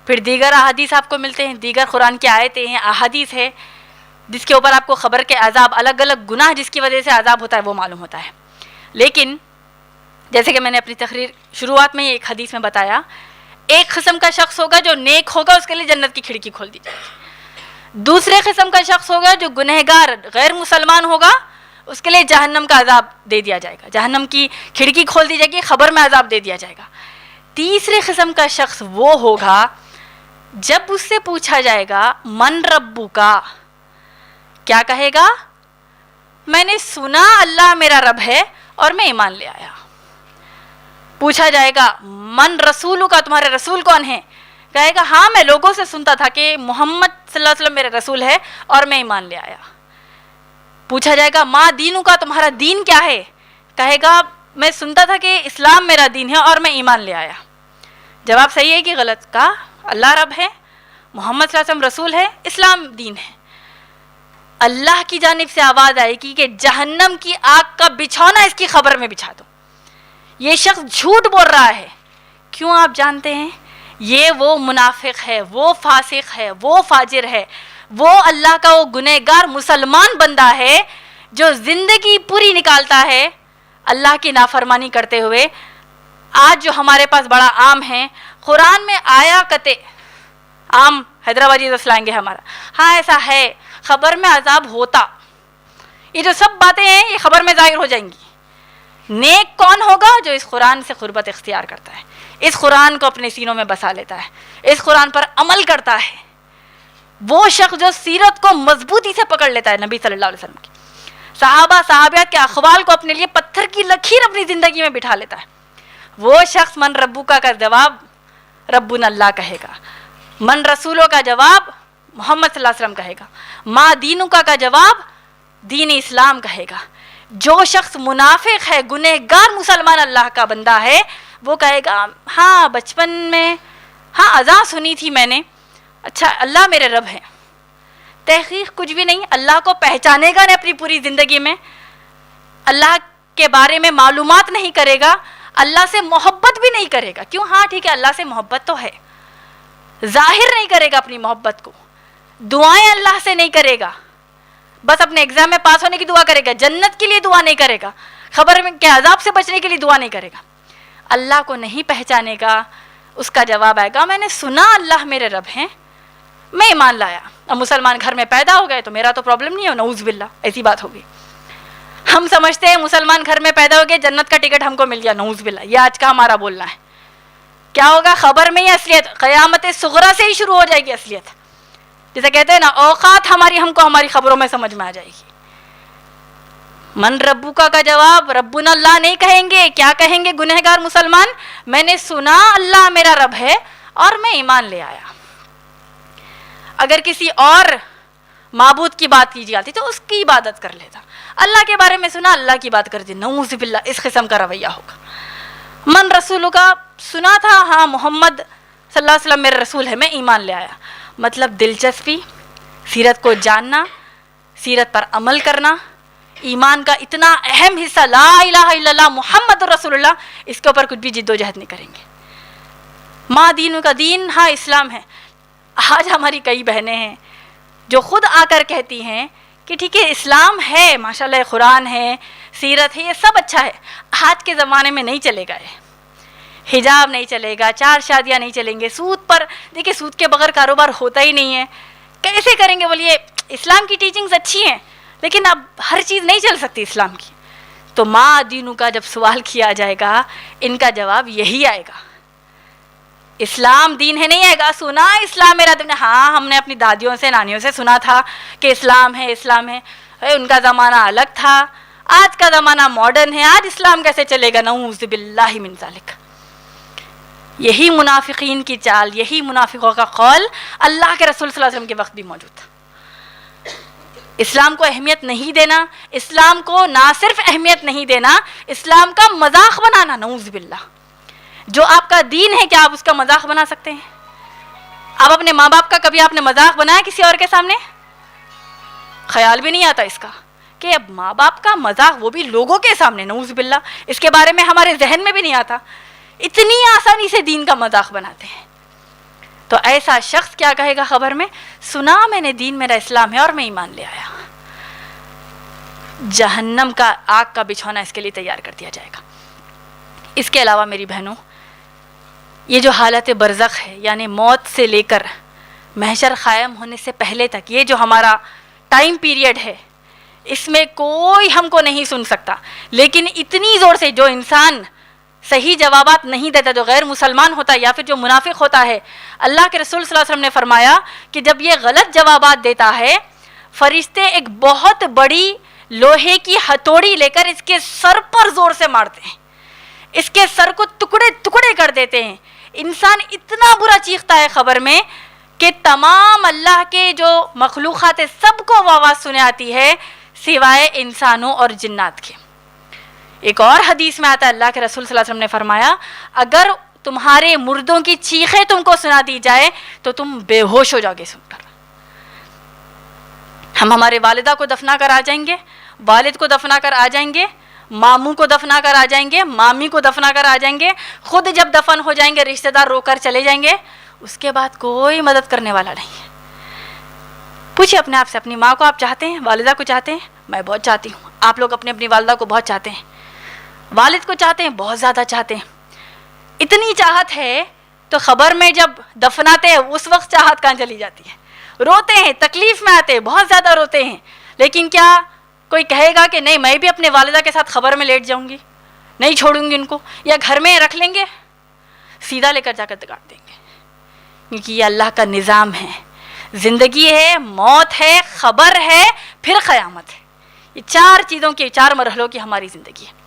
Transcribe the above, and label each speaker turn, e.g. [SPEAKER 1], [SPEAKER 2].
[SPEAKER 1] پھر دیگر احادیث آپ کو ملتے ہیں، دیگر قرآن کی آیتیں ہیں، احادیث ہے جس کے اوپر آپ کو خبر کے عذاب، الگ الگ گناہ جس کی وجہ سے عذاب ہوتا ہے وہ معلوم ہوتا ہے. لیکن جیسے کہ میں نے اپنی تقریر شروعات میں ایک حدیث میں بتایا، ایک قسم کا شخص ہوگا جو نیک ہوگا، اس کے لیے جنت کی کھڑکی کھول دی جائے گی. دوسرے قسم کا شخص ہوگا جو گنہگار غیر مسلمان ہوگا، اس کے لیے جہنم کا عذاب دے دیا جائے گا، جہنم کی کھڑکی کھول دی جائے گی، خبر میں عذاب دے دیا جائے گا. تیسرے قسم کا شخص وہ ہوگا جب اس سے پوچھا جائے گا من ربو کا، کیا کہے گا؟ میں نے سنا اللہ میرا رب ہے اور میں ایمان لے آیا. پوچھا جائے گا من رسولو کا، تمہارے رسول کون ہیں؟ کہے گا ہاں میں لوگوں سے سنتا تھا کہ محمد صلی اللہ علیہ وسلم میرے رسول ہے اور میں ایمان لے آیا. پوچھا جائے گا ما دینو کا، تمہارا دین کیا ہے؟ کہے گا میں سنتا تھا کہ اسلام میرا دین ہے اور میں ایمان لے آیا. جواب صحیح ہے کہ غلط؟ کہا اللہ رب ہے، محمد صلی اللہ علیہ وسلم رسول ہے، اسلام دین ہے. اللہ کی جانب سے آواز آئے گی کہ جہنم کی آگ کا بچھونا اس کی خبر میں بچھا دو، یہ شخص جھوٹ بول رہا ہے. کیوں؟ آپ جانتے ہیں یہ وہ منافق ہے، وہ فاسق ہے، وہ فاجر ہے، وہ اللہ کا وہ گنہگار مسلمان بندہ ہے جو زندگی پوری نکالتا ہے اللہ کی نافرمانی کرتے ہوئے. آج جو ہمارے پاس بڑا عام ہے، قرآن میں آیا کتے عام حیدرآبادی لائیں گے ہمارا، ہاں ایسا ہے، خبر میں عذاب ہوتا، یہ جو سب باتیں ہیں یہ خبر میں ظاہر ہو جائیں گی. نیک کون ہوگا؟ جو اس قرآن سے قربت اختیار کرتا ہے، اس قرآن کو اپنے سینوں میں بسا لیتا ہے، اس قرآن پر عمل کرتا ہے. وہ شخص جو سیرت کو مضبوطی سے پکڑ لیتا ہے، نبی صلی اللہ علیہ وسلم کی، صحابہ صحابیات کے اقوال کو اپنے لیے پتھر کی لکیر اپنی زندگی میں بٹھا لیتا ہے، وہ شخص من ربوکا کا جواب ربنا اللہ کہے گا، من رسولوں کا جواب محمد صلی اللہ علیہ وسلم کہے گا، ما دینکا کا جواب دین اسلام کہے گا. جو شخص منافق ہے، گنہگار مسلمان اللہ کا بندہ ہے، وہ کہے گا ہاں بچپن میں ہاں اذان سنی تھی میں نے، اچھا اللہ میرے رب ہیں. تحقیق کچھ بھی نہیں، اللہ کو پہچانے گا نہیں اپنی پوری زندگی میں، اللہ کے بارے میں معلومات نہیں کرے گا، اللہ سے محبت بھی نہیں کرے گا. کیوں؟ ہاں ٹھیک ہے اللہ سے محبت تو ہے، ظاہر نہیں کرے گا اپنی محبت کو، دعائیں اللہ سے نہیں کرے گا، بس اپنے ایگزام میں پاس ہونے کی دعا کرے گا، جنت کے لیے دعا نہیں کرے گا، خبر میں کے عذاب سے بچنے کے لیے دعا نہیں کرے گا. اللہ کو نہیں پہچانے گا. اس کا جواب آئے گا میں نے سنا اللہ میرے رب ہیں، میں ایمان لایا. اب مسلمان گھر میں پیدا ہو گئے تو میرا تو پرابلم نہیں ہے، نعوذ باللہ ایسی بات ہوگی. ہم سمجھتے ہیں مسلمان گھر میں پیدا ہو گئے جنت کا ٹکٹ ہم کو مل گیا، نعوذ باللہ یہ آج کا ہمارا بولنا ہے. کیا ہوگا؟ خبر میں ہی اصلیت، قیامت صغریٰ سے ہی شروع ہو جائے گی اصلیت. جیسے کہتے ہیں نا اوقات ہم کو ہماری خبروں میں سمجھ میں آ جائے گی. من ربوکا کا جواب ربنا اللہ نہیں کہیں گے. کیا کہیں گے گنہگار مسلمان؟ میں نے سنا اللہ میرا رب ہے اور میں ایمان لے آیا. اگر کسی اور معبود کی بات کی جاتی تو اس کی عبادت کر لیتا، اللہ کے بارے میں سنا اللہ کی بات کر دی، نعوذ باللہ اس قسم کا رویہ ہوگا. من رسولوں کا سنا تھا، ہاں محمد صلی اللہ علیہ وسلم میرے رسول ہے، میں ایمان لے آیا. مطلب دلچسپی، سیرت کو جاننا، سیرت پر عمل کرنا، ایمان کا اتنا اہم حصہ لا الہ الا اللہ محمد رسول اللہ، اس کے اوپر کچھ بھی جد و جہد نہیں کریں گے. ماں دینوں کا دین ہاں اسلام ہے. آج ہماری کئی بہنیں ہیں جو خود آ کر کہتی ہیں کہ ٹھیک ہے اسلام ہے ماشاءاللہ، قرآن ہے، سیرت ہے، یہ سب اچھا ہے، آج کے زمانے میں نہیں چلے گا، حجاب نہیں چلے گا، 4 شادیاں نہیں چلیں گے، سود پر دیکھیں سود کے بغیر کاروبار ہوتا ہی نہیں ہے، کیسے کریں گے؟ بولیے اسلام کی ٹیچنگز اچھی ہیں لیکن اب ہر چیز نہیں چل سکتی اسلام کی. تو ماں دینوں کا جب سوال کیا جائے گا ان کا جواب یہی آئے گا، اسلام دین ہے نہیں آئے گا. سنا اسلام میرا دین، ہاں ہم نے اپنی دادیوں سے نانیوں سے سنا تھا کہ اسلام ہے اسلام ہے، ان کا زمانہ الگ تھا، آج کا زمانہ ماڈرن ہے، آج اسلام کیسے چلے گا؟ نعوذ باللہ من ذالک. یہی منافقین کی چال، یہی منافقوں کا قول اللہ کے رسول صلی اللہ علیہ وسلم کے وقت بھی موجود تھا. اسلام کو اہمیت نہیں دینا، اسلام کو نہ صرف اہمیت نہیں دینا، اسلام کا مذاق بنانا، نعوذ باللہ. جو آپ کا دین ہے کیا آپ اس کا مذاق بنا سکتے ہیں؟ آپ اپنے ماں باپ کا کبھی آپ نے مذاق بنایا کسی اور کے سامنے؟ خیال بھی نہیں آتا اس کا کہ اب ماں باپ کا مذاق، وہ بھی لوگوں کے سامنے، نعوذ باللہ اس کے بارے میں ہمارے ذہن میں بھی نہیں آتا. اتنی آسانی سے دین کا مذاق بناتے ہیں. تو ایسا شخص کیا کہے گا خبر میں؟ سنا میں نے دین میرا اسلام ہے اور میں ایمان لے آیا. جہنم کا آگ کا بچھونا اس کے لیے تیار کر دیا جائے گا. اس کے علاوہ میری بہنوں، یہ جو حالت برزخ ہے، یعنی موت سے لے کر محشر قائم ہونے سے پہلے تک، یہ جو ہمارا ٹائم پیریڈ ہے، اس میں کوئی ہم کو نہیں سن سکتا. لیکن اتنی زور سے جو انسان صحیح جوابات نہیں دیتا، جو غیر مسلمان ہوتا ہے یا پھر جو منافق ہوتا ہے، اللہ کے رسول صلی اللہ علیہ وسلم نے فرمایا کہ جب یہ غلط جوابات دیتا ہے، فرشتے ایک بہت بڑی لوہے کی ہتھوڑی لے کر اس کے سر پر زور سے مارتے ہیں، اس کے سر کو ٹکڑے ٹکڑے کر دیتے ہیں. انسان اتنا برا چیختا ہے خبر میں کہ تمام اللہ کے جو مخلوقات سب کو وہ آواز سنے آتی ہے سوائے انسانوں اور جنات کے. ایک اور حدیث میں آتا ہے، اللہ کے رسول صلی اللہ علیہ وسلم نے فرمایا اگر تمہارے مردوں کی چیخیں تم کو سنا دی جائے تو تم بے ہوش ہو جاؤ گے سن کر. ہم ہمارے والدہ کو دفنا کر آ جائیں گے، والد کو دفنا کر آ جائیں گے، ماموں کو دفنا کر آ جائیں گے، مامی کو دفنا کر آ جائیں گے، خود جب دفن ہو جائیں گے رشتہ دار رو کر چلے جائیں گے، اس کے بعد کوئی مدد کرنے والا نہیں ہے. پوچھیں اپنے آپ سے، اپنی ماں کو آپ چاہتے ہیں؟ والدہ کو چاہتے ہیں؟ میں بہت چاہتی ہوں. آپ لوگ اپنی والدہ کو بہت چاہتے ہیں، والد کو چاہتے ہیں، بہت زیادہ چاہتے ہیں. اتنی چاہت ہے تو خبر میں جب دفناتے ہیں اس وقت چاہت کہاں چلی جاتی ہے. روتے ہیں، تکلیف میں آتے ہیں، بہت زیادہ روتے ہیں. لیکن کیا کوئی کہے گا کہ نہیں میں بھی اپنے والدہ کے ساتھ خبر میں لیٹ جاؤں گی، نہیں چھوڑوں گی ان کو، یا گھر میں رکھ لیں گے؟ سیدھا لے کر جا کر کاٹ دیں گے. کیونکہ یہ اللہ کا نظام ہے. زندگی ہے، موت ہے، خبر ہے، پھر قیامت ہے. یہ چار چیزوں کی، چار مرحلوں کی ہماری زندگی ہے.